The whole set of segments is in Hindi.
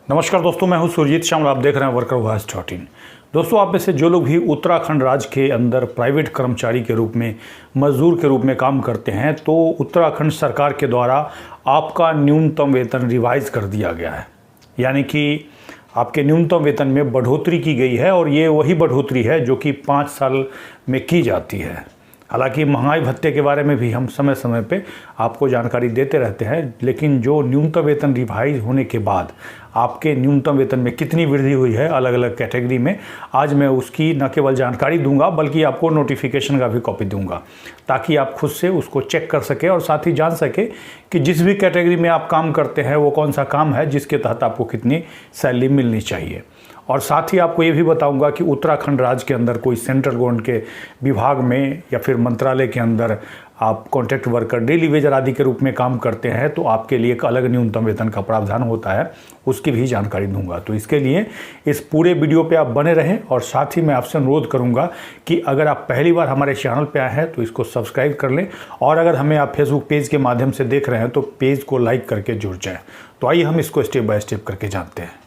नमस्कार दोस्तों, मैं हूं सुरजीत श्यामल। आप देख रहे हैं वर्कर वॉइस .in। दोस्तों, आप में से जो लोग भी उत्तराखंड राज्य के अंदर प्राइवेट कर्मचारी के रूप में, मजदूर के रूप में काम करते हैं, तो उत्तराखंड सरकार के द्वारा आपका न्यूनतम वेतन रिवाइज कर दिया गया है। यानी कि आपके न्यूनतम वेतन में बढ़ोतरी की गई है और ये वही बढ़ोतरी है जो कि 5 साल में की जाती है। हालांकि महंगाई भत्ते के बारे में भी हम समय समय पे आपको जानकारी देते रहते हैं, लेकिन जो न्यूनतम वेतन रिवाइज होने के बाद आपके न्यूनतम वेतन में कितनी वृद्धि हुई है अलग अलग कैटेगरी में, आज मैं उसकी न केवल जानकारी दूंगा बल्कि आपको नोटिफिकेशन का भी कॉपी दूंगा, ताकि आप खुद से उसको चेक कर सके और साथ ही जान सके कि जिस भी कैटेगरी में आप काम करते हैं वो कौन सा काम है जिसके तहत आपको कितनी सैलरी मिलनी चाहिए। और साथ ही आपको ये भी बताऊंगा कि उत्तराखंड राज्य के अंदर कोई सेंट्रल गवर्नमेंट के विभाग में या फिर मंत्रालय के अंदर आप कॉन्ट्रैक्ट वर्कर, डेली वेजर आदि के रूप में काम करते हैं तो आपके लिए एक अलग न्यूनतम वेतन का प्रावधान होता है, उसकी भी जानकारी दूंगा। तो इसके लिए इस पूरे वीडियो पे आप बने रहें और साथ ही मैं आपसे अनुरोध करूंगा कि अगर आप पहली बार हमारे चैनल पे आए हैं तो इसको सब्सक्राइब कर लें, और अगर हमें आप फेसबुक पेज के माध्यम से देख रहे हैं तो पेज को लाइक करके जुड़ जाएँ। तो आइए हम इसको स्टेप बाय स्टेप करके जानते हैं।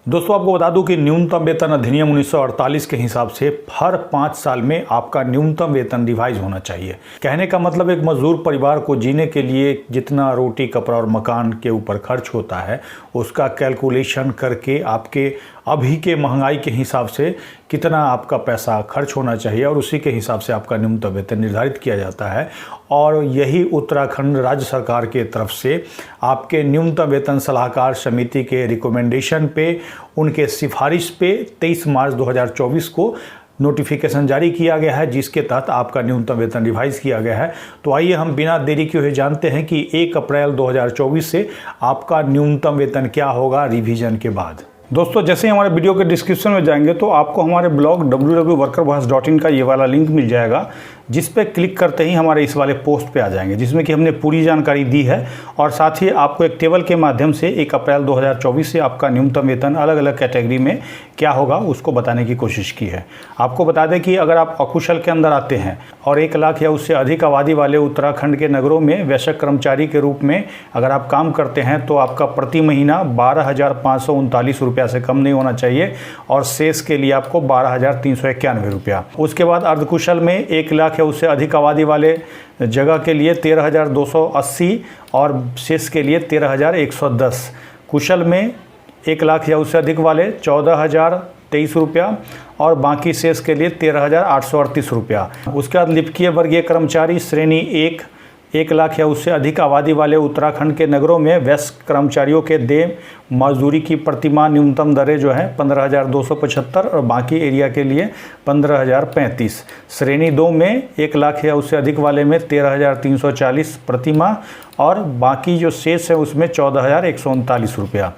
दोस्तों, आपको बता दूं कि न्यूनतम वेतन अधिनियम 1948 के हिसाब से हर 5 साल में आपका न्यूनतम वेतन रिवाइज होना चाहिए। कहने का मतलब एक मजदूर परिवार को जीने के लिए जितना रोटी, कपड़ा और मकान के ऊपर खर्च होता है उसका कैलकुलेशन करके आपके अभी के महंगाई के हिसाब से कितना आपका पैसा खर्च होना चाहिए और उसी के हिसाब से आपका न्यूनतम वेतन निर्धारित किया जाता है। और यही उत्तराखंड राज्य सरकार के तरफ से आपके न्यूनतम वेतन सलाहकार समिति के रिकमेंडेशन पे, उनके सिफारिश पे 23 मार्च 2024 को नोटिफिकेशन जारी किया गया है, जिसके तहत आपका न्यूनतम वेतन रिवाइज किया गया है। तो आइए हम बिना देरी किए हुए जानते हैं कि 1 अप्रैल 2024 से आपका न्यूनतम वेतन क्या होगा रिवीजन के बाद। दोस्तों, जैसे ही हमारे वीडियो के डिस्क्रिप्शन में जाएंगे तो आपको हमारे ब्लॉग www.workervoice.in का ये वाला लिंक मिल जाएगा, जिस पे क्लिक करते ही हमारे इस वाले पोस्ट पे आ जाएंगे, जिसमें कि हमने पूरी जानकारी दी है और साथ ही आपको एक टेबल के माध्यम से 1 अप्रैल 2024 से आपका न्यूनतम वेतन अलग अलग कैटेगरी में क्या होगा उसको बताने की कोशिश की है। आपको बता दें कि अगर आप अकुशल के अंदर आते हैं और 1 लाख या उससे अधिक आबादी वाले उत्तराखंड के नगरों में वैश्यक कर्मचारी के रूप में अगर आप काम करते हैं तो आपका प्रति महीना 12,539 रुपया से कम नहीं होना चाहिए और शेष के लिए आपको 12,391 रुपया। उसके बाद अर्धकुशल में 1 लाख या उससे अधिक आबादी वाले जगह के लिए 13,280 और शेष के लिए 13,110। कुशल में 1 लाख या उससे अधिक वाले 14,023 रुपया और बाकी शेष के लिए 13,838 रुपया। उसके बाद लिपिकीय वर्गीय कर्मचारी श्रेणी 1 लाख या उससे अधिक आबादी वाले उत्तराखंड के नगरों में वयस्क कर्मचारियों के देय मजदूरी की प्रतिमाह न्यूनतम दरें जो हैं 15,275 और बाकी एरिया के लिए 15,035। श्रेणी 2 में 1 लाख या उससे अधिक वाले में 13,340 प्रतिमाह और बाकी जो शेष है उसमें 14,139 रुपया।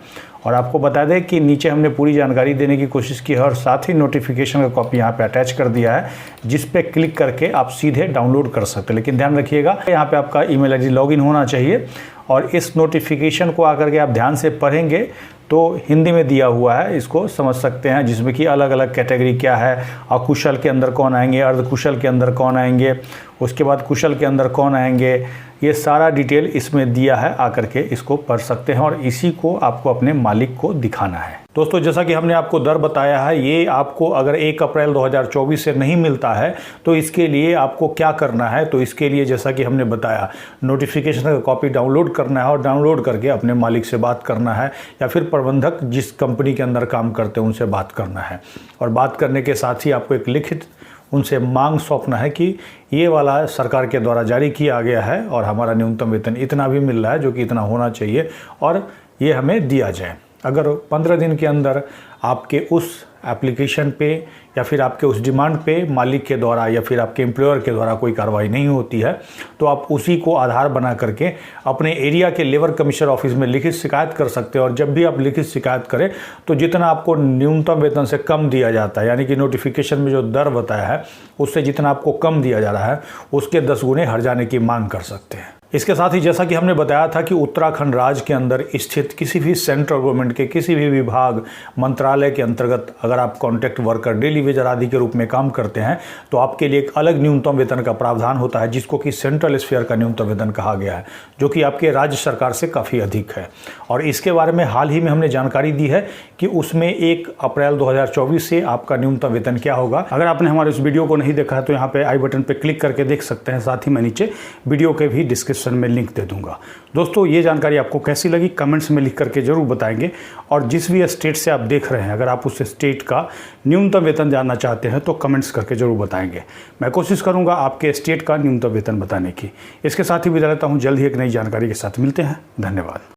और आपको बता दें कि नीचे हमने पूरी जानकारी देने की कोशिश की है और साथ ही नोटिफिकेशन का कॉपी यहाँ पे अटैच कर दिया है, जिस पे क्लिक करके आप सीधे डाउनलोड कर सकते हैं। लेकिन ध्यान रखिएगा, यहाँ पे आपका ईमेल आईडी लॉगिन होना चाहिए और इस नोटिफिकेशन को आकर के आप ध्यान से पढ़ेंगे तो हिंदी में दिया हुआ है, इसको समझ सकते हैं, जिसमें कि अलग अलग कैटेगरी क्या है, अकुशल के अंदर कौन आएंगे, अर्धकुशल के अंदर कौन आएंगे, उसके बाद कुशल के अंदर कौन आएंगे, ये सारा डिटेल इसमें दिया है। आकर के इसको पढ़ सकते हैं और इसी को आपको अपने मालिक को दिखाना है। दोस्तों, जैसा कि हमने आपको दर बताया है, ये आपको अगर 1 अप्रैल 2024 से नहीं मिलता है तो इसके लिए आपको क्या करना है। तो इसके लिए जैसा कि हमने बताया, नोटिफिकेशन का कॉपी डाउनलोड करना है और डाउनलोड करके अपने मालिक से बात करना है या फिर प्रबंधक जिस कंपनी के अंदर काम करते हैं उनसे बात करना है। और बात करने के साथ ही आपको एक लिखित उनसे मांग सौंपना है कि ये वाला सरकार के द्वारा जारी किया गया है और हमारा न्यूनतम वेतन इतना भी मिल रहा है जो कि इतना होना चाहिए और ये हमें दिया जाए। अगर 15 दिन के अंदर आपके उस एप्लीकेशन पे या फिर आपके उस डिमांड पे मालिक के द्वारा या फिर आपके एम्प्लॉयर के द्वारा कोई कार्रवाई नहीं होती है तो आप उसी को आधार बना करके अपने एरिया के लेबर कमिश्नर ऑफिस में लिखित शिकायत कर सकते हैं। और जब भी आप लिखित शिकायत करें तो जितना आपको न्यूनतम वेतन से कम दिया जाता है, यानी कि नोटिफिकेशन में जो दर बताया है उससे जितना आपको कम दिया जा रहा है उसके 10 गुने हर जाने की मांग कर सकते हैं। इसके साथ ही जैसा कि हमने बताया था कि उत्तराखंड राज्य के अंदर स्थित किसी भी सेंट्रल गवर्नमेंट के किसी भी विभाग मंत्रालय के अंतर्गत अगर आप कॉन्ट्रैक्ट वर्कर, डेली वेजर आदि के रूप में काम करते हैं तो आपके लिए एक अलग न्यूनतम वेतन का प्रावधान होता है, जिसको कि सेंट्रल स्फीयर का न्यूनतम वेतन कहा गया है, जो कि आपके राज्य सरकार से काफ़ी अधिक है। और इसके बारे में हाल ही में हमने जानकारी दी है कि उसमें 1 अप्रैल 2024 से आपका न्यूनतम वेतन क्या होगा। अगर आपने हमारे इस वीडियो को नहीं देखा है तो यहाँ पे आई बटन पे क्लिक करके देख सकते हैं। साथ ही मैं नीचे वीडियो के भी डिस्क्रिप्शन में लिंक दे दूंगा। दोस्तों, ये जानकारी आपको कैसी लगी कमेंट्स में लिख करके जरूर बताएंगे। और जिस भी स्टेट से आप देख रहे हैं, अगर आप उस स्टेट का न्यूनतम वेतन जानना चाहते हैं तो कमेंट्स करके जरूर बताएंगे। मैं कोशिश करूंगा आपके स्टेट का न्यूनतम वेतन बताने की। इसके साथ ही विदा लेता हूं, जल्द ही एक नई जानकारी के साथ मिलते हैं। धन्यवाद।